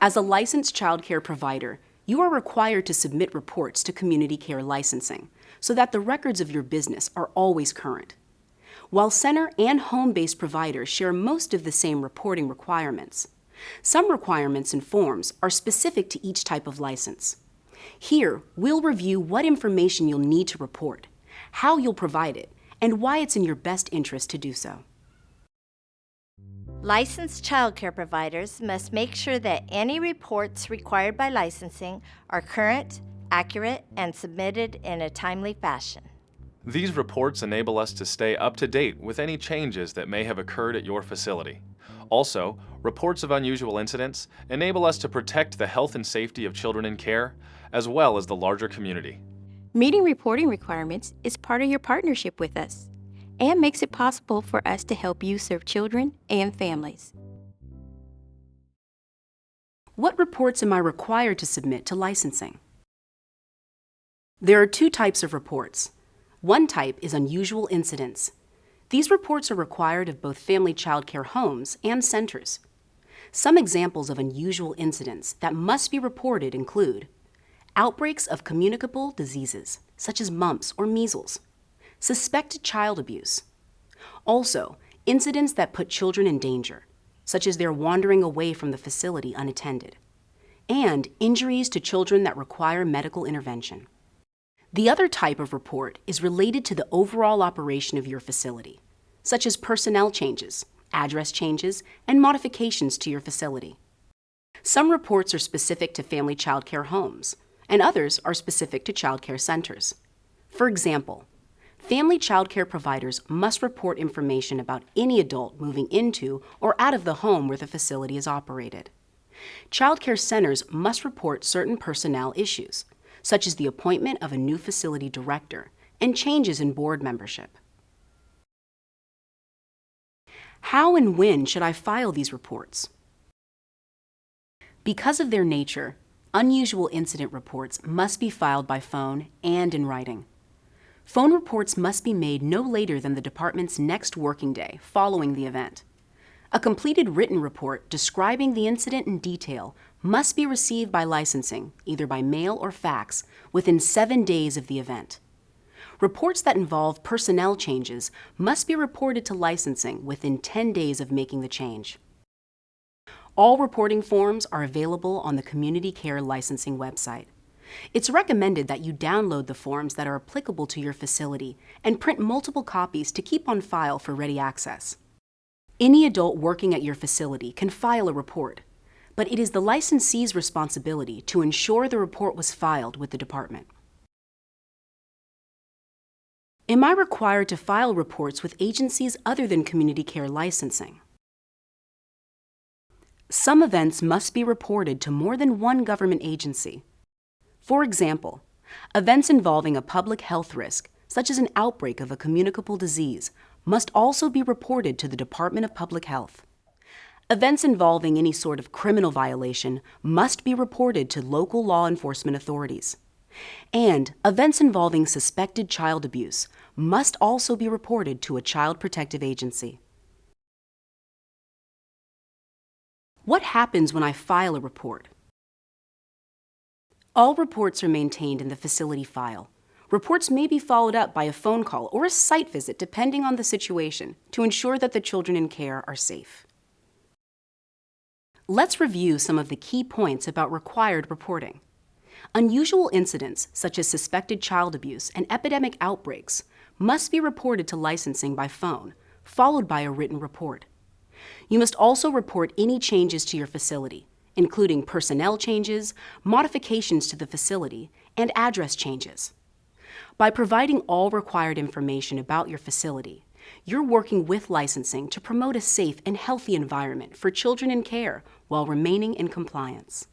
As a licensed child care provider, you are required to submit reports to community care licensing so that the records of your business are always current. While center and home-based providers share most of the same reporting requirements, some requirements and forms are specific to each type of license. Here, we'll review what information you'll need to report, how you'll provide it, and why it's in your best interest to do so. Licensed child care providers must make sure that any reports required by licensing are current, accurate, and submitted in a timely fashion. These reports enable us to stay up to date with any changes that may have occurred at your facility. Also, reports of unusual incidents enable us to protect the health and safety of children in care, as well as the larger community. Meeting reporting requirements is part of your partnership with us and makes it possible for us to help you serve children and families. What reports am I required to submit to licensing? There are two types of reports. One type is unusual incidents. These reports are required of both family child care homes and centers. Some examples of unusual incidents that must be reported include outbreaks of communicable diseases, such as mumps or measles, suspected child abuse. Also, incidents that put children in danger, such as their wandering away from the facility unattended, and injuries to children that require medical intervention. The other type of report is related to the overall operation of your facility, such as personnel changes, address changes, and modifications to your facility. Some reports are specific to family child care homes, and others are specific to child care centers. For example, family child care providers must report information about any adult moving into or out of the home where the facility is operated. Child care centers must report certain personnel issues, such as the appointment of a new facility director and changes in board membership. How and when should I file these reports? Because of their nature, unusual incident reports must be filed by phone and in writing. Phone reports must be made no later than the department's next working day following the event. A completed written report describing the incident in detail must be received by licensing, either by mail or fax, within 7 days of the event. Reports that involve personnel changes must be reported to licensing within 10 days of making the change. All reporting forms are available on the Community Care Licensing website. It's recommended that you download the forms that are applicable to your facility and print multiple copies to keep on file for ready access. Any adult working at your facility can file a report, but it is the licensee's responsibility to ensure the report was filed with the department. Am I required to file reports with agencies other than Community Care Licensing? Some events must be reported to more than one government agency. For example, events involving a public health risk, such as an outbreak of a communicable disease, must also be reported to the Department of Public Health. Events involving any sort of criminal violation must be reported to local law enforcement authorities. And events involving suspected child abuse must also be reported to a child protective agency. What happens when I file a report? All reports are maintained in the facility file. Reports may be followed up by a phone call or a site visit depending on the situation to ensure that the children in care are safe. Let's review some of the key points about required reporting. Unusual incidents, such as suspected child abuse and epidemic outbreaks, must be reported to licensing by phone, followed by a written report. You must also report any changes to your facility, including personnel changes, modifications to the facility, and address changes. By providing all required information about your facility, you're working with licensing to promote a safe and healthy environment for children in care while remaining in compliance.